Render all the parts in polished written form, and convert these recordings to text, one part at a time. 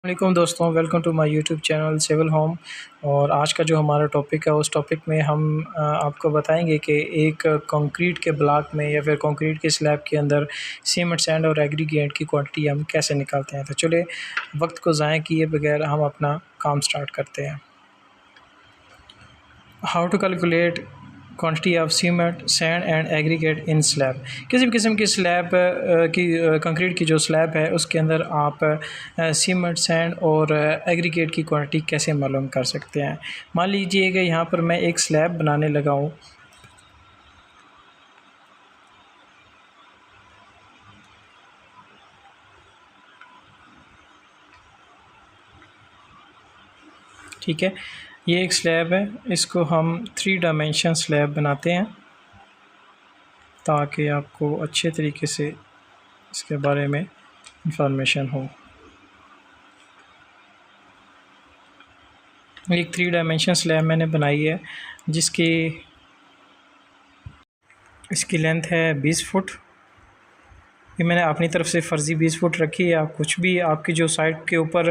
वालेकुम दोस्तों, welcome to my YouTube channel civil home. और आज का जो हमारा टॉपिक है उस टॉपिक में हम आपको बताएंगे कि एक कंक्रीट के ब्लॉक में या फिर कंक्रीट के स्लैब के अंदर सीमेंट, सैंड और एग्रीगेट की क्वांटिटी हम कैसे निकालते हैं। तो चलिए वक्त को ज़ाया किए बगैर हम अपना काम स्टार्ट करते हैं। How to calculate quantity of cement, sand and aggregate in slab. किसी भी किस्म की स्लैब की कंक्रीट की जो स्लैब है उसके अंदर आप सीमेंट, सैंड और एग्रीगेट की क्वांटिटी कैसे मालूम कर सकते हैं। मान लीजिए कि यहाँ पर मैं एक स्लैब बनाने लगा हूँ। ठीक है, ये एक स्लैब है, इसको हम 3 डायमेंशन स्लैब बनाते हैं ताकि आपको अच्छे तरीके से इसके बारे में इंफॉर्मेशन हो। एक 3 डायमेंशन स्लैब मैंने बनाई है जिसकी इसकी लेंथ है 20 फुट। ये मैंने अपनी तरफ से फ़र्ज़ी 20 फुट रखी है। आप कुछ भी आपकी जो साइट के ऊपर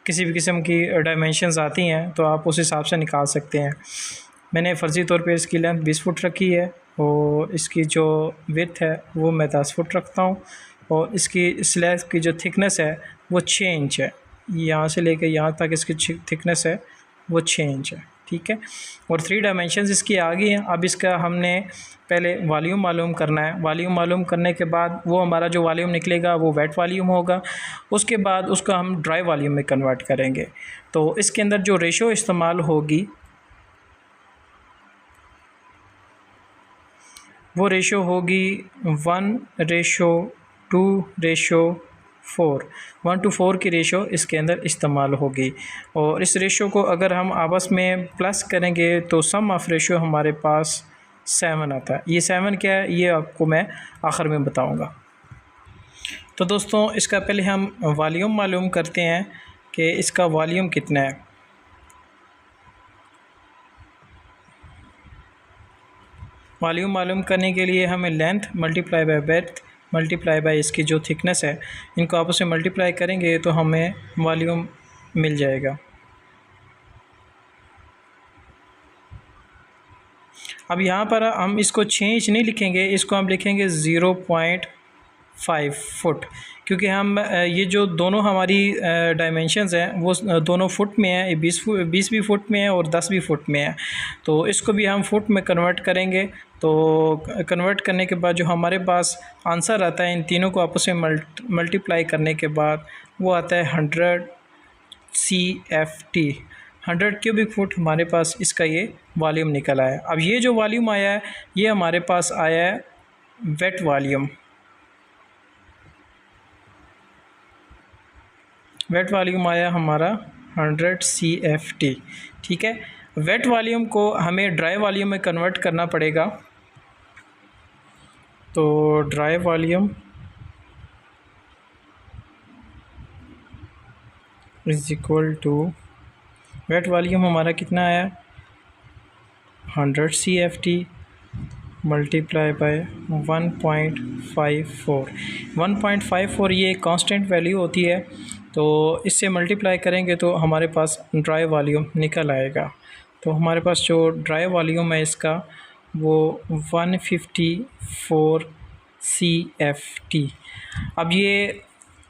किसी भी किस्म की डायमेंशंस आती हैं तो आप उस हिसाब से निकाल सकते हैं। मैंने फ़र्ज़ी तौर पे इसकी लेंथ 20 फुट रखी है और इसकी जो विड्थ है वो मैं 10 फुट रखता हूँ और इसकी स्लैब की जो थिकनेस है वो 6 इंच है। यहाँ से लेकर यहाँ तक इसकी थिकनेस है वो 6 इंच है। ठीक है, और 3 डायमेंशंस इसकी आ गई हैं। अब इसका हमने पहले वॉल्यूम मालूम करना है। वॉल्यूम मालूम करने के बाद वो हमारा जो वॉल्यूम निकलेगा वो वेट वॉल्यूम होगा। उसके बाद उसको हम ड्राई वॉल्यूम में कन्वर्ट करेंगे। तो इसके अंदर जो रेशो इस्तेमाल होगी वो रेशो होगी 1:2:4। 1:4 की रेशो इसके अंदर इस्तेमाल होगी। और इस रेशो को अगर हम आपस में प्लस करेंगे तो सम ऑफ रेशो हमारे पास 7 आता है। ये 7 क्या है ये आपको मैं आखिर में बताऊंगा। तो दोस्तों इसका पहले हम वॉल्यूम मालूम करते हैं कि इसका वॉल्यूम कितना है। वॉल्यूम मालूम करने के लिए हमें length multiply by breadth multiply by इसकी जो थिकनेस है इनको आपस में मल्टीप्लाई करेंगे तो हमें वॉल्यूम मिल जाएगा। अब यहाँ पर हम इसको 6 इंच नहीं लिखेंगे, इसको हम लिखेंगे 0.5 फुट, क्योंकि हम ये जो दोनों हमारी डायमेंशंस हैं वो दोनों फुट में है। 20 भी फुट में है और 10 भी फुट में है। तो इसको भी हम फुट में कन्वर्ट करेंगे। तो कन्वर्ट करने के बाद जो हमारे पास आंसर आता है इन तीनों को आपस में मल्टीप्लाई करने के बाद वो आता है 100 CFT। 100 क्यूबिक फुट हमारे पास इसका ये वॉल्यूम निकल आया। अब ये जो वॉल्यूम आया है ये हमारे पास आया है वेट वॉल्यूम। वेट वॉल्यूम आया हमारा 100 CFT। ठीक है, वेट वॉल्यूम को हमें ड्राई वॉल्यूम में कन्वर्ट करना पड़ेगा। तो dry volume is equal to wet volume हमारा कितना आया 100 CFT मल्टीप्लाई बाय 1.54। 1.54 ये एक कांस्टेंट वैल्यू होती है, तो इससे मल्टीप्लाई करेंगे तो हमारे पास ड्राई वॉल्यूम निकल आएगा। तो हमारे पास जो ड्राई वॉल्यूम है इसका वो 154 CFT। अब ये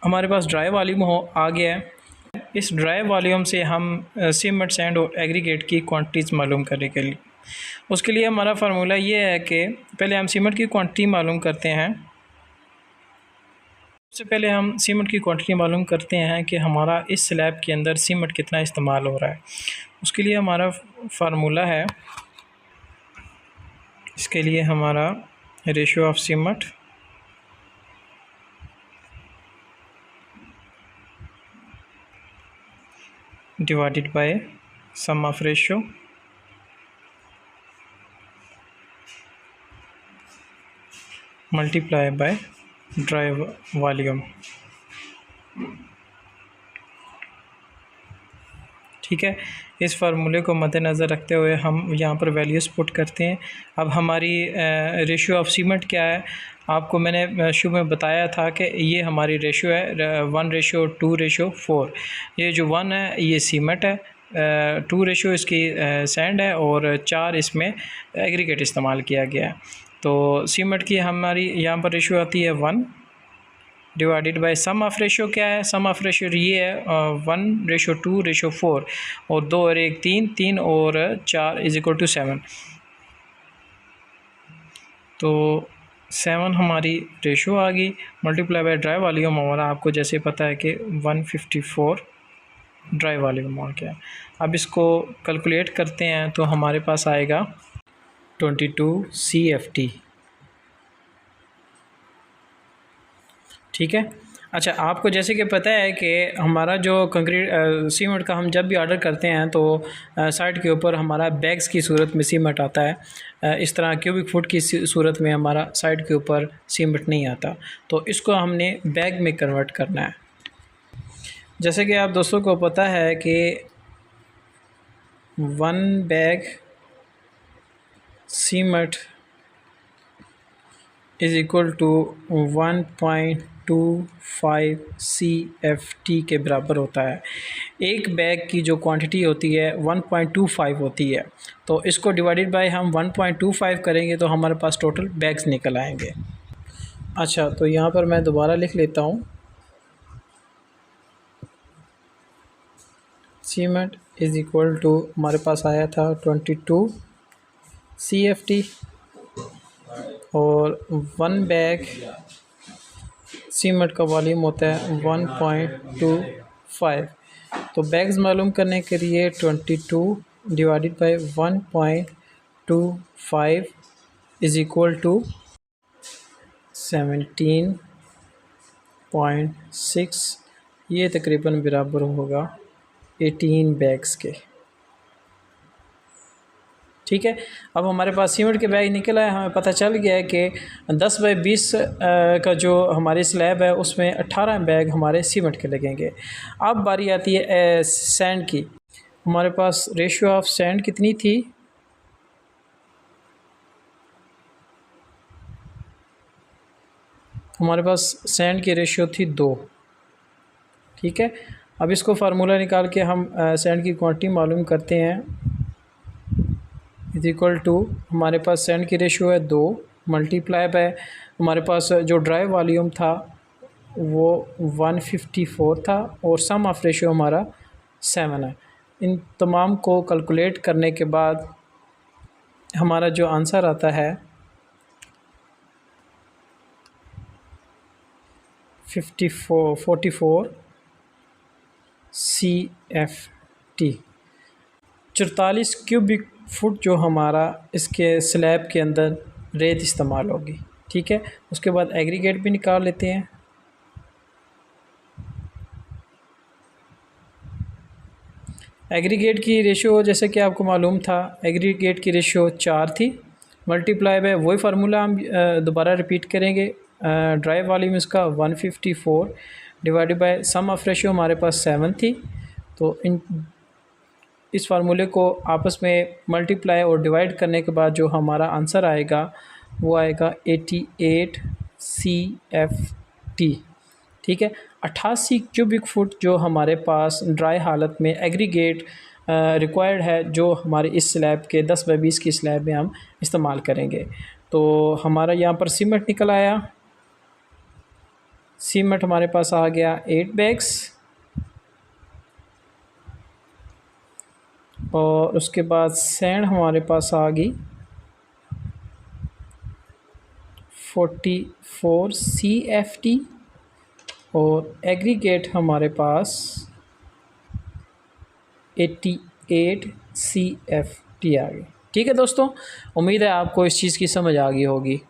हमारे पास ड्राई वॉल्यूम आ गया है। इस ड्राई वॉल्यूम से हम सीमेंट, सैंड और एग्रीगेट की क्वांटिटीज़ मालूम करने के लिए उसके लिए हमारा फार्मूला ये है कि पहले हम सीमेंट की क्वांटिटी मालूम करते हैं। सबसे पहले हम सीमेंट की क्वांटिटी मालूम करते हैं कि हमारा इस स्लैब के अंदर सीमेंट कितना इस्तेमाल हो रहा है। उसके लिए हमारा फार्मूला है, इसके लिए हमारा ratio of cement divided by sum of ratio multiply by dry volume. ठीक है। इस फार्मूले को मद्देनज़र रखते हुए हम यहाँ पर वैल्यूज़ पुट करते हैं। अब हमारी रेशियो ऑफ सीमेंट क्या है, आपको मैंने शुरू में बताया था कि ये हमारी रेशियो है 1:2:4। ये जो 1 है ये सीमेंट है, 2 रेशियो इसकी सैंड है और 4 इसमें एग्रीगेट इस्तेमाल किया गया है। तो सीमेंट की हमारी यहाँ पर रेशियो आती है 1 divided by sum of ratio क्या है, सम ऑफ रेशियो ये है 1:2:4 और 2 और 1 3 और 4 = 7। तो 7 हमारी रेशियो आ गई, मल्टीप्लाई बाय ड्राई वॉल्यूम हमारा आपको जैसे पता है कि 154 ड्राई वॉल्यूम आ गया। अब इसको कैलकुलेट करते हैं तो हमारे पास आएगा 22 CFT। ठीक है। अच्छा, आपको जैसे कि पता है कि हमारा जो कंक्रीट सीमेंट का हम जब भी ऑर्डर करते हैं तो साइट के ऊपर हमारा बैग्स की सूरत में सीमेंट आता है, इस तरह क्यूबिक फुट की सूरत में हमारा साइट के ऊपर सीमेंट नहीं आता। तो इसको हमने बैग में कन्वर्ट करना है। जैसे कि आप दोस्तों को पता है कि 1 बैग सीमेंट = 1.25 CFT के बराबर होता है। एक बैग की जो क्वांटिटी होती है 1.25 होती है, तो इसको डिवाइडेड बाय हम 1.25 करेंगे तो हमारे पास टोटल बैग्स निकल आएंगे। अच्छा, तो यहाँ पर मैं दोबारा लिख लेता हूँ, सीमेंट = हमारे पास आया था 22 CFT और 1 बैग सीमेंट का वॉल्यूम होता है 1.25। तो बैग्स मालूम करने के लिए 22 डिवाइडेड बाय 1.25 = 17.6। ये तकरीबन बराबर होगा 18 बैग्स के। ठीक है। अब हमारे पास सीमेंट के बैग निकल आए, हमें पता चल गया है कि 10/20 का जो हमारी स्लैब है उसमें 18 बैग हमारे सीमेंट के लगेंगे। अब बारी आती है सैंड की। हमारे पास रेशियो ऑफ सैंड कितनी थी, हमारे पास सैंड की रेशियो थी 2। ठीक है। अब इसको फार्मूला निकाल के हम सैंड की क्वांटिटी मालूम करते हैं, हमारे पास सैंड की रेशियो है 2 मल्टीप्लाई बाय हमारे पास जो ड्राई वॉल्यूम था वो 154 था और सम ऑफ रेशियो हमारा 7 है। इन तमाम को कैलकुलेट करने के बाद हमारा जो आंसर आता है 44 CFT। 44 क्यूबिक फुट जो हमारा इसके स्लैब के अंदर रेत इस्तेमाल होगी। ठीक है। उसके बाद एग्रीगेट भी निकाल लेते हैं। एग्रीगेट की रेशियो जैसे कि आपको मालूम था, एग्रीगेट की रेशियो 4 थी, मल्टीप्लाई बाय वही फार्मूला हम दोबारा रिपीट करेंगे। ड्राई वॉल्यूम इसका 154 divided by sum of ratio हमारे पास 7 थी। तो इस फार्मूले को आपस में मल्टीप्लाई और डिवाइड करने के बाद जो हमारा आंसर आएगा वो आएगा 88 CFT। ठीक है। 88 क्यूबिक फुट जो हमारे पास ड्राई हालत में एग्रीगेट रिक्वायर्ड है, जो हमारे इस स्लैब के 10/20 की स्लैब में हम इस्तेमाल करेंगे। तो हमारा यहाँ पर सीमेंट निकल आया। सीमेंट हमारे पास आ गया 8 बैग्स और उसके बाद सैंड हमारे पास आ गई 44 CFT और एग्रीगेट हमारे पास 88 CFT आ गई। ठीक है दोस्तों, उम्मीद है आपको इस चीज़ की समझ आ गई होगी।